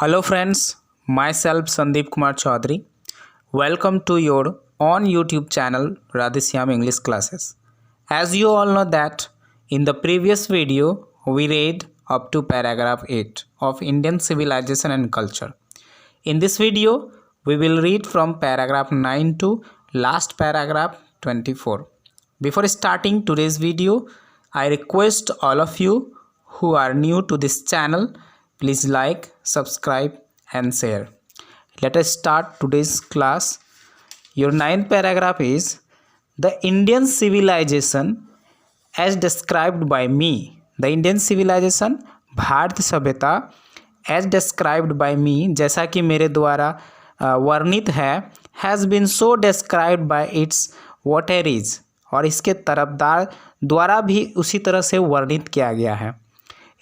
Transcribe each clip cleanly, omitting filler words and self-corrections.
Hello friends, myself Sandeep Kumar Chaudhary. Welcome to your on YouTube channel Radhishyam English Classes. As you all know that in the previous video we read up to paragraph 8 of Indian Civilization and Culture. In this video we will read from paragraph 9 to last paragraph 24. Before starting today's video, I request all of you who are new to this channel, please like, subscribe and share. Let us start today's class. Your ninth paragraph is the Indian civilization as described by me. The Indian civilization, भारतीय सभ्यता as described by me, जैसा कि मेरे द्वारा वर्णित है, has been so described by its votaries, और इसके तरफदार द्वारा भी उसी तरह से वर्णित किया गया है.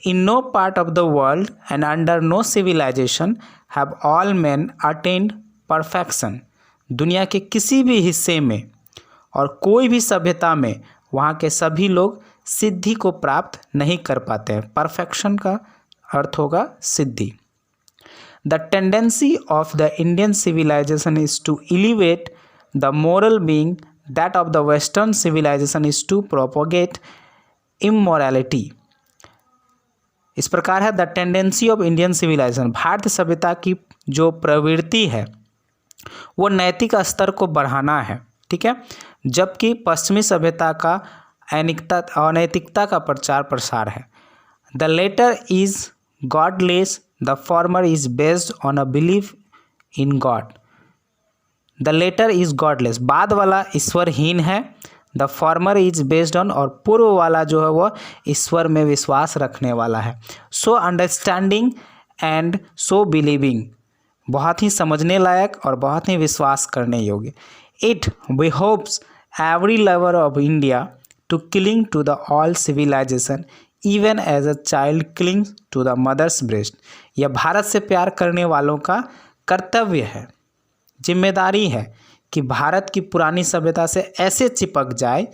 In no part of the world and under no civilization have all men attained perfection. दुनिया के किसी भी हिस्से में और कोई भी सभ्यता में वहाँ के सभी लोग सिद्धि को प्राप्त नहीं कर पाते हैं. परफेक्शन का अर्थ होगा सिद्धि. The tendency of the Indian civilization is to elevate the moral being. That of the Western civilization is to propagate immorality. इस प्रकार है the tendency of Indian civilisation, भारतीय सभ्यता की जो प्रवृत्ति है वो नैतिक स्तर को बढ़ाना है. ठीक है, जबकि पश्चिमी सभ्यता का अनैतिकता का प्रचार प्रसार है. The latter is godless, the former is based on a belief in God. The latter is godless, बाद वाला ईश्वरहीन है. The former is based on, और पूर्व वाला जो है वो ईश्वर में विश्वास रखने वाला है. So understanding and so believing, बहुत ही समझने लायक और बहुत ही विश्वास करने योग्य. It we hopes every lover of India to cling to the all civilisation even as a child cling to the mother's breast. यह भारत से प्यार करने वालों का कर्तव्य है, जिम्मेदारी है कि भारत की पुरानी सभ्यता से ऐसे चिपक जाए.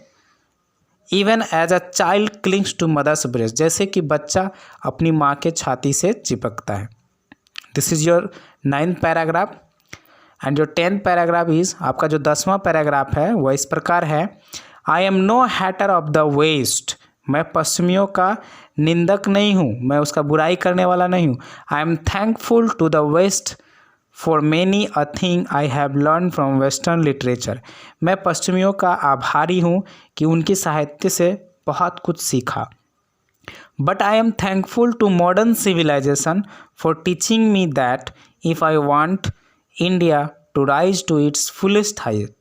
Even as a child clings to mother's breast, जैसे कि बच्चा अपनी माँ के छाती से चिपकता है. This is your 9th paragraph. And your 10th paragraph is, आपका जो 10वां पैराग्राफ है वह इस प्रकार है. I am no hater of the West. मैं पश्चिमियों का निंदक नहीं हूँ, मैं उसका बुराई करने वाला नहीं हूँ. I am thankful to the West for many a thing I have learn from western literature. मैं पश्चिमियों का आभारी हूँ कि उनकी साहित्य से बहुत कुछ सीखा. But I am thankful to modern civilisation for teaching me that if I want India to rise to its fullest height.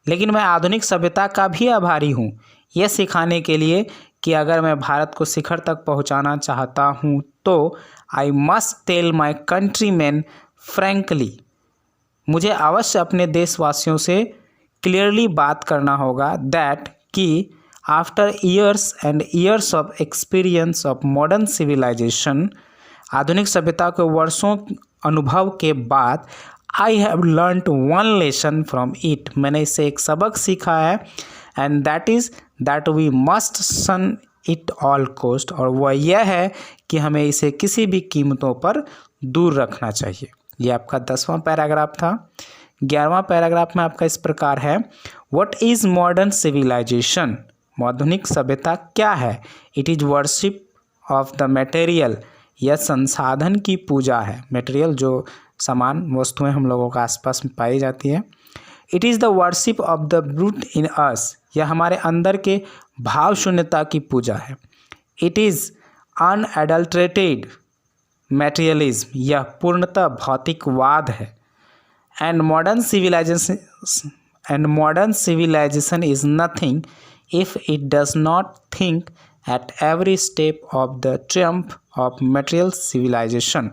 लेकिन मैं आधुनिक सभ्यता का भी आभारी हूँ यह सिखाने के लिए कि अगर मैं भारत को शिखर तक पहुँचाना चाहता हूँ तो I must tell my country man frankly, मुझे अवश्य अपने देशवासियों से क्लियरली बात करना होगा दैट कि after years and years of experience of modern civilisation, आधुनिक सभ्यता के वर्षों अनुभव के बाद, I have learned one lesson from it, मैंने इससे एक सबक सीखा है. And that is that we must shun it all cost, और वह यह है कि हमें इसे किसी भी कीमतों पर दूर रखना चाहिए. ये आपका 10वां पैराग्राफ था. 11वां पैराग्राफ में आपका इस प्रकार है. What is modern civilisation. आधुनिक सभ्यता क्या है. It is worship of the material, यह संसाधन की पूजा है. मटेरियल जो सामान वस्तुएं हम लोगों के आसपास में पाई जाती है. It is the worship of the brute in us, यह हमारे अंदर के भाव शून्यता की पूजा है. इट इज़ अनएडल्ट्रेटेड मटेरियलिज्म, यह पूर्णतः भौतिकवाद है. And modern civilisation is nothing if it does not think at every step of the triumph of material civilisation.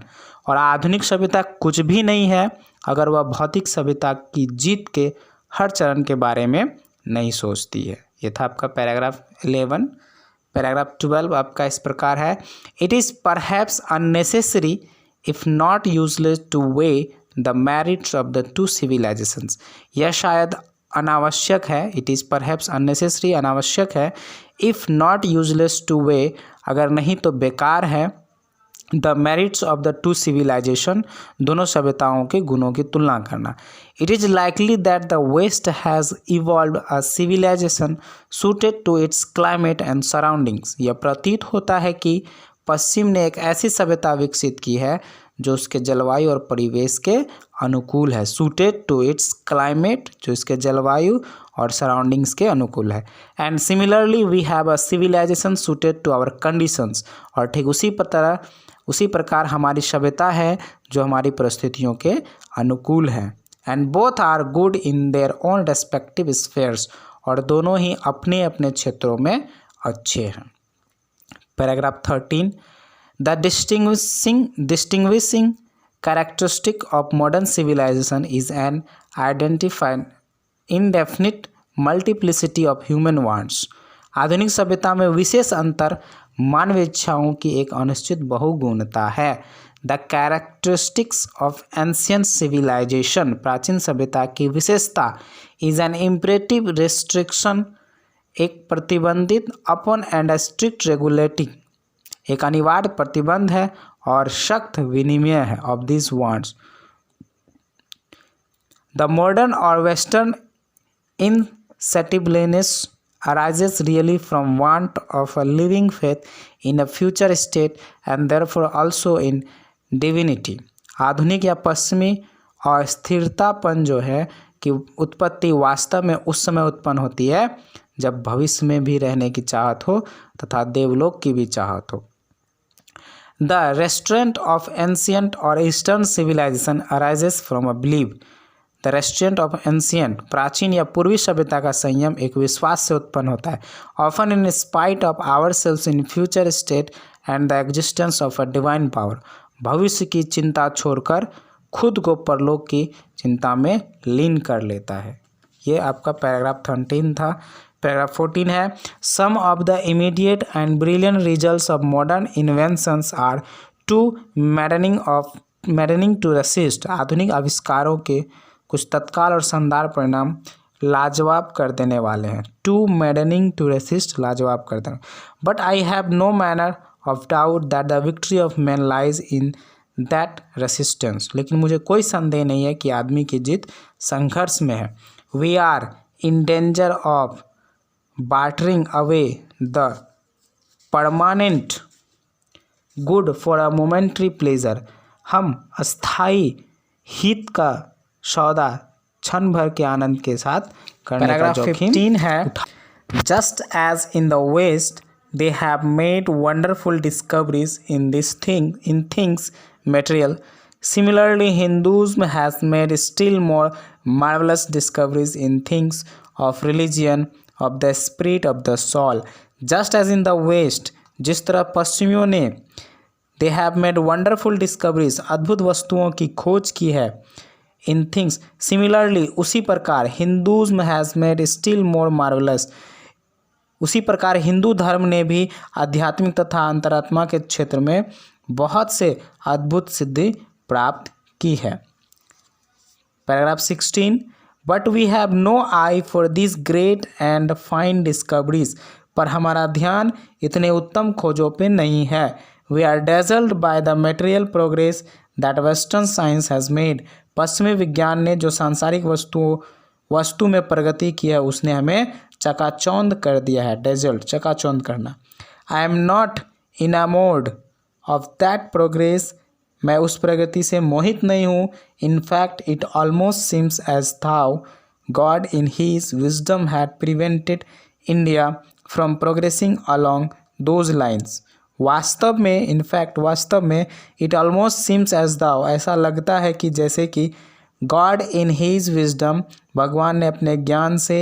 और आधुनिक सभ्यता कुछ भी नहीं है अगर वह भौतिक सभ्यता की जीत के हर चरण के बारे में नहीं सोचती है. यह था आपका पैराग्राफ 11. पैराग्राफ 12 आपका इस प्रकार है. It is perhaps unnecessary if not useless to weigh the merits of the two civilisations. यह शायद अनावश्यक है. इट इज़ परहैप्स अननेसेसरी, अनावश्यक है. If not useless to weigh, अगर नहीं तो बेकार है. The merits of the two civilisation, दोनों सभ्यताओं के गुणों की तुलना करना। It is likely that the West has evolved a civilisation suited to its climate and surroundings. यह प्रतीत होता है कि पश्चिम ने एक ऐसी सभ्यता विकसित की है जो उसके जलवायु और परिवेश के अनुकूल है। सूटेड टू इट्स क्लाइमेट, जो इसके जलवायु और सराउंडिंग्स के अनुकूल है। And similarly we have a civilisation suited to our conditions, और ठीक उसी प्रकार हमारी सभ्यता है जो हमारी परिस्थितियों के अनुकूल है। And both are good in their own respective spheres, और दोनों ही अपने अपने क्षेत्रों में अच्छे हैं। Paragraph 13, the distinguishing characteristic of modern civilisation is an identified indefinite multiplicity of human wants. आधुनिक सभ्यता में विशेष अंतर मानव इच्छाओं की एक अनिश्चित बहुगुणता है। The characteristics of ancient civilisation, प्राचीन सभ्यता की विशेषता, इज एन इम्परेटिव रिस्ट्रिक्शन, एक प्रतिबंधित अपॉन एंड स्ट्रिक्ट रेगुलेटिंग, एक अनिवार्य प्रतिबंध है और सख्त विनिमय है of this wants. The modern और western insatiableness arises really from want of a living faith in a future state and therefore also in divinity। आधुनिक या पश्चिमी अस्थिरतापन जो है कि उत्पत्ति वास्तव में उस समय उत्पन्न होती है जब भविष्य में भी रहने की चाहत हो तथा देवलोक की भी चाहत हो। द रेस्ट्रेंट ऑफ एंशियंट और eastern civilisation arises from a believe. The restraint of ancient, प्राचीन या पूर्वी सभ्यता का संयम एक विश्वास से उत्पन्न होता है। Often in spite of our selves in future state and the existence of a divine power, भविष्य की चिंता छोड़कर खुद को परलोक की चिंता में लीन कर लेता है। ये आपका पैराग्राफ 13 था। पैराग्राफ 14 है, some of the immediate and brilliant results of modern inventions are too maddening to resist. आधुनिक आविष्कारों के कुछ तत्काल और शानदार परिणाम लाजवाब कर देने वाले हैं। टू मैडनिंग टू रेसिस्ट, लाजवाब कर देना। But I have no manner of doubt that the victory of man lies in that resistance. लेकिन मुझे कोई संदेह नहीं है कि आदमी की जीत संघर्ष में है। We are in danger of bartering away the permanent good for a momentary pleasure. हम अस्थाई हित का सौदा क्षण भर के आनंद के साथ करने का जोखिम। 15 है, just as in the West they have made wonderful discoveries in things material, similarly Hinduism has made still more marvelous discoveries in things of religion, of the spirit, of the soul। just as in the west, जिस तरह पश्चिमियों ने they have made wonderful discoveries, अद्भुत वस्तुओं की खोज की है in things, similarly उसी प्रकार Hinduism has made still more marvelous, उसी प्रकार हिंदू धर्म ने भी आध्यात्मिक तथा अंतरात्मा के क्षेत्र में बहुत से अद्भुत सिद्धि प्राप्त की है। Paragraph 16, but we have no eye for this great and fine discoveries. पर हमारा ध्यान इतने उत्तम खोजों पे नहीं है। We are dazzled by the material progress that western science has made. पश्चिमी विज्ञान ने जो सांसारिक वस्तु में प्रगति की है उसने हमें चकाचौंध कर दिया है। डेजल्ट, चकाचौंध करना। I am not enamoured of that progress, मैं उस प्रगति से मोहित नहीं हूँ। In fact it almost seems as though God in his wisdom had prevented India from progressing along those lines. वास्तव में it almost seems as though, ऐसा लगता है कि जैसे कि गॉड इन हीज विजडम, भगवान ने अपने ज्ञान से,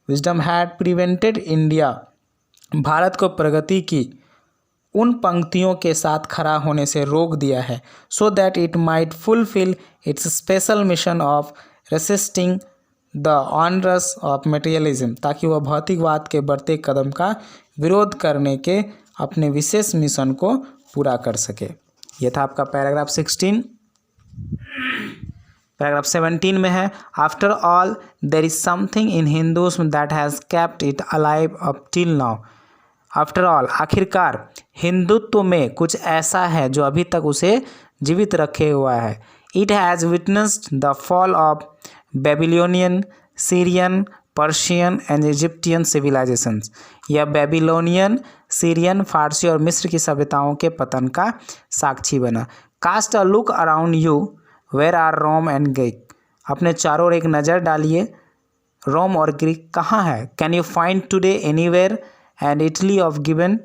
wisdom had prevented India, Bharat को प्रगति की उन पंक्तियों के साथ खड़ा होने से रोक दिया है। So that it might fulfil it's special mission of resisting the onerous of materialism, ताकि वह भौतिकवाद के बढ़ते कदम का विरोध करने के अपने विशेष मिशन को पूरा कर सके। यह था आपका पैराग्राफ 16। पैराग्राफ 17 में है, after all there is something in Hinduism that has kept it alive up till now. After all, आखिरकार हिंदुत्व में कुछ ऐसा है जो अभी तक उसे जीवित रखे हुआ है। It has witnessed the fall of Babylonian, Syrian, Persian and Egyptian civilisations. यह बेबीलोनियन, सीरियन, फारसी और मिस्र की सभ्यताओं के पतन का साक्षी बना। Cast a look around you, where are Rome and Greek. अपने चारों ओर एक नज़र डालिए, रोम और ग्रीक कहाँ है? Can you find today anywhere and Italy of गिवन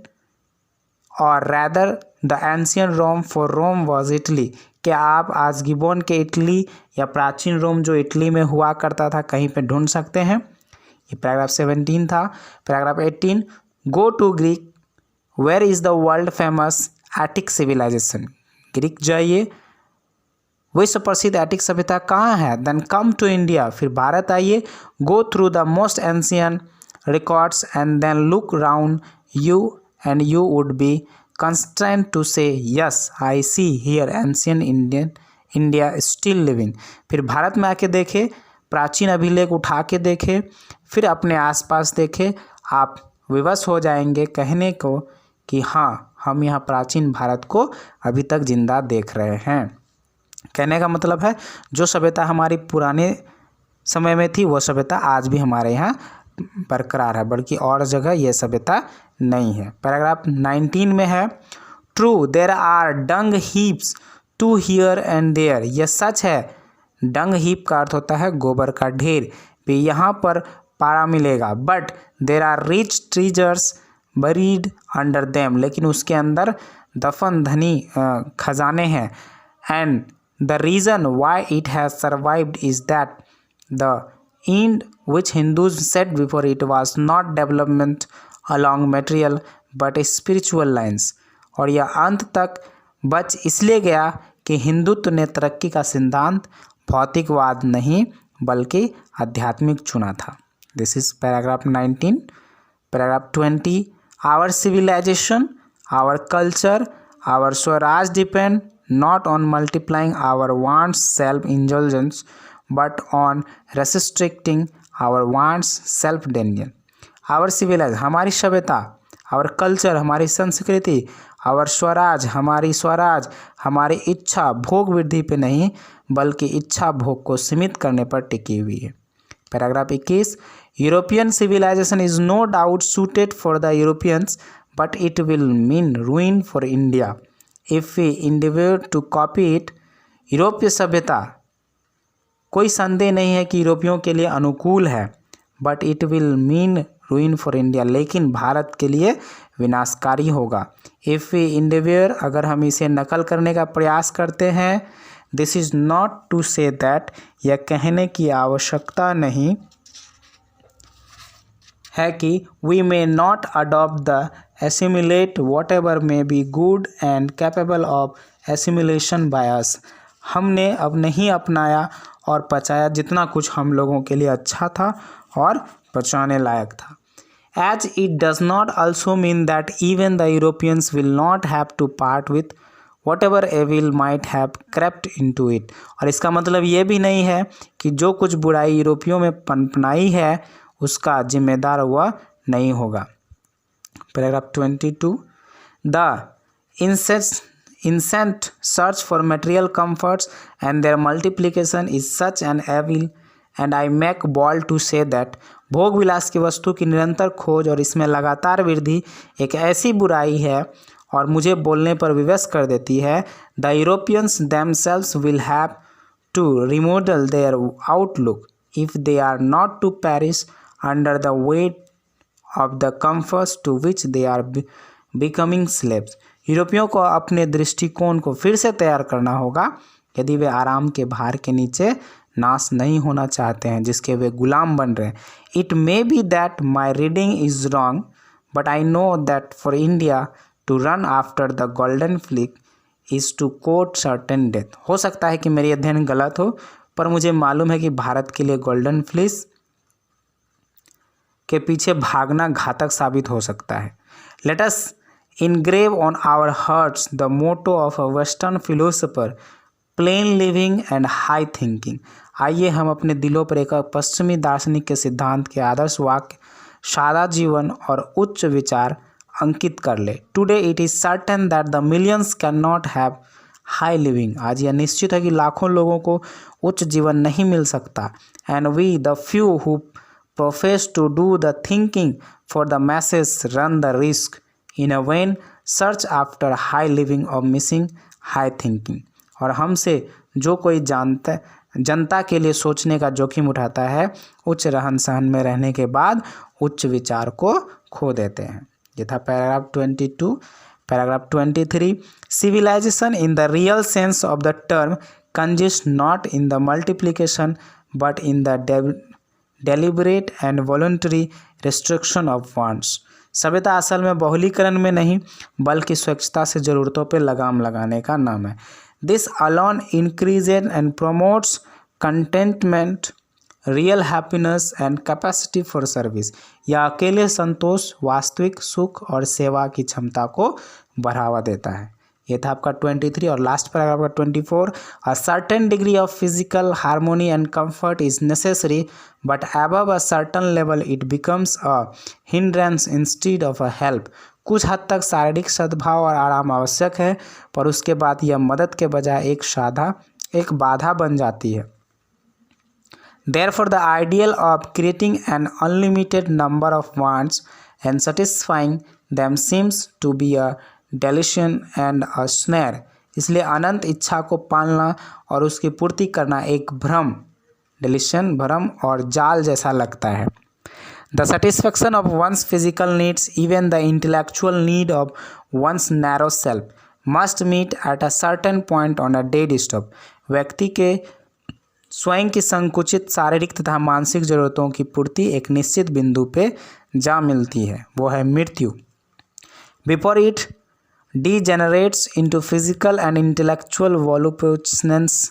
or rather the ancient Rome, for Rome was Italy. क्या आप आज गिबोन के इटली या प्राचीन रोम जो इटली में हुआ करता था कहीं पे ढूंढ सकते हैं? ये पैराग्राफ 17 था। Paragraph 18, go to Greek, where is the world famous Attic civilisation. Greek जाइए, विश्व प्रसिद्ध एटिक सभ्यता कहाँ है? देन कम टू इंडिया, फिर भारत आइए, go through the most ancient records and then look round you and you would be constrained to say yes I see here ancient India still living। फिर भारत में आके देखे, प्राचीन अभिलेख उठा के देखे, फिर अपने आसपास देखे, आप विवश हो जाएंगे कहने को कि हाँ, हम यहाँ प्राचीन भारत को अभी तक जिंदा देख रहे हैं। कहने का मतलब है जो सभ्यता हमारी पुराने समय में थी वो सभ्यता आज भी हमारे यहाँ बरकरार है, बल्कि और जगह यह सभ्यता नहीं है। पैराग्राफ 19 में है, true there are dung heaps to here and there. यह सच है, डंग हीप का अर्थ होता है गोबर का ढेर, भी यहाँ पर पारा मिलेगा। But there are rich treasures buried under them, लेकिन उसके अंदर दफन धनी खजाने हैं। And the reason why it has survived is that the end which Hindus said before it was not development along material but spiritual lines। और यह अंत तक बच इसलिए गया कि हिंदुत्व ने तरक्की का सिद्धांत भौतिकवाद नहीं बल्कि आध्यात्मिक चुना था। This is paragraph 19। Paragraph 20, our civilisation, our culture, our Swaraj depend not on multiplying our wants self indulgence but on restricting our wants self denial। our civilization, हमारी सभ्यता, our culture, हमारी संस्कृति, our स्वराज, हमारी स्वराज, हमारी इच्छा भोग वृद्धि पे नहीं बल्कि इच्छा भोग को सीमित करने पर टिकी हुई है। Paragraph 21, European civilisation is no doubt suited for the Europeans but it will mean ruin for India if we endeavor to copy it। यूरोपीय सभ्यता कोई संदेह नहीं है कि यूरोपियों के लिए अनुकूल है, but it will mean रूइन for India, लेकिन भारत के लिए विनाशकारी होगा। इफ़ वी इंडिवियर, अगर हम इसे नकल करने का प्रयास करते हैं। This is not to say that, यह कहने की आवश्यकता नहीं है कि we may not adopt the assimilate whatever may be good and capable of assimilation by us. हमने अब नहीं अपनाया और पचाया जितना कुछ हम लोगों के लिए अच्छा था और पचाने लायक था। As it does not also mean that even the Europeans will not have to part with whatever evil might have crept into it। और इसका मतलब ये भी नहीं है कि जो कुछ बुराई यूरोपियों में पनपनाई है उसका जिम्मेदार वह नहीं होगा। Paragraph 22, the incessant search for material comforts and their multiplication is such an evil and I make bold to say that भोग विलास की वस्तु की निरंतर खोज और इसमें लगातार वृद्धि एक ऐसी बुराई है और मुझे बोलने पर विवश कर देती है। The Europeans themselves will have to remodel their outlook if they are not to perish under the weight of the comforts to which they are becoming slaves। यूरोपियों को अपने दृष्टिकोण को फिर से तैयार करना होगा यदि वे आराम के भार के नीचे नाश नहीं होना चाहते हैं जिसके वे गुलाम बन रहे हैं। It may be that my reading is wrong but I know that for India to run after the golden fleece is to court certain death. हो सकता है कि मेरी अध्ययन गलत हो, पर मुझे मालूम है कि भारत के लिए गोल्डन फ्लिस के पीछे भागना घातक साबित हो सकता है। Let us engrave on our hearts the motto of a western philosopher, plain living and high thinking। आइए हम अपने दिलों पर एक पश्चिमी दार्शनिक के सिद्धांत के आदर्श वाक्य सादा जीवन और उच्च विचार अंकित कर ले। Today it is certain that the millions can not have high living. आज यह निश्चित है कि लाखों लोगों को उच्च जीवन नहीं मिल सकता। And we the few who profess to do the thinking for the masses run the risk in a vain search after high living or missing high thinking. और हमसे जो कोई जनता के लिए सोचने का जोखिम उठाता है, उच्च रहन सहन में रहने के बाद उच्च विचार को खो देते हैं। ये था paragraph 22। Paragraph 23, civilisation in the real sense of the term consist not in the multiplication but in the deliberate and voluntary restriction of wants. सभ्यता असल में बहुलीकरण में नहीं बल्कि स्वेच्छता से ज़रूरतों पर लगाम लगाने का नाम है। This alone increases and promotes contentment, real happiness and capacity for service. यह अकेले संतोष, वास्तविक सुख और सेवा की क्षमता को बढ़ावा देता है। ये था आपका 23 और लास्ट पैराग्राफ का 24। A certain degree of physical harmony and comfort is necessary but above a certain level it becomes a hindrance instead of a help. कुछ हद तक शारीरिक सद्भाव और आराम आवश्यक है, पर उसके बाद यह मदद के बजाय एक बाधा बन जाती है। Therefore, the ideal of creating an unlimited number of wants and satisfying them seems to be a delusion and a snare. इसलिए अनंत इच्छा को पालना और उसकी पूर्ति करना एक भ्रम, डेलिशन, भ्रम और जाल जैसा लगता है। The satisfaction of one's physical needs, even the intellectual need of one's narrow self, must meet at a certain point on a dead stop. व्यक्ति के स्वयं की संकुचित शारीरिक तथा मानसिक जरूरतों की पूर्ति एक निश्चित बिंदु पे जा मिलती है, वो है मृत्यु। Before it degenerates into physical and intellectual voluptuousness,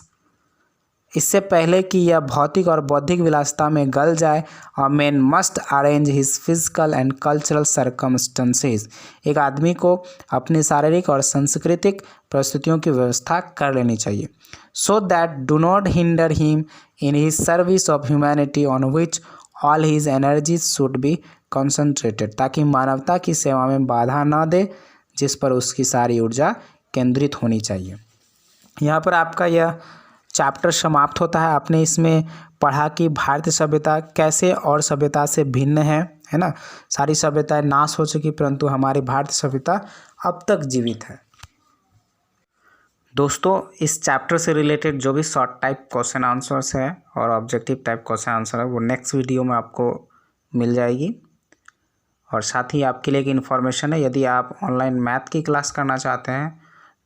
इससे पहले कि यह भौतिक और बौद्धिक विलासिता में गल जाए, a man must arrange his physical and cultural circumstances. एक आदमी को अपनी शारीरिक और सांस्कृतिक परिस्थितियों की व्यवस्था कर लेनी चाहिए। So that do not hinder him in his service of humanity on which all his energies should be concentrated, ताकि मानवता की सेवा में बाधा न दे जिस पर उसकी सारी ऊर्जा केंद्रित होनी चाहिए। यहाँ पर आपका यह चैप्टर समाप्त होता है। आपने इसमें पढ़ा कि भारतीय सभ्यता कैसे और सभ्यता से भिन्न है ना। सारी सभ्यताएं नाश हो चुकी परंतु हमारी भारतीय सभ्यता अब तक जीवित है। दोस्तों, इस चैप्टर से रिलेटेड जो भी शॉर्ट टाइप क्वेश्चन आंसर्स है और ऑब्जेक्टिव टाइप क्वेश्चन आंसर है वो नेक्स्ट वीडियो में आपको मिल जाएगी। और साथ ही आपके लिए एक इन्फॉर्मेशन है, यदि आप ऑनलाइन मैथ की क्लास करना चाहते हैं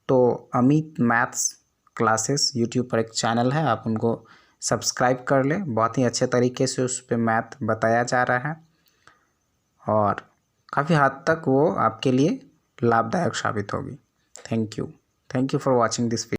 तो अमित मैथ्स क्लासेस यूट्यूब पर एक चैनल है, आप उनको सब्सक्राइब कर लें। बहुत ही अच्छे तरीके से उस पर मैथ बताया जा रहा है और काफ़ी हद तक वो आपके लिए लाभदायक साबित होगी। Thank you for watching this video.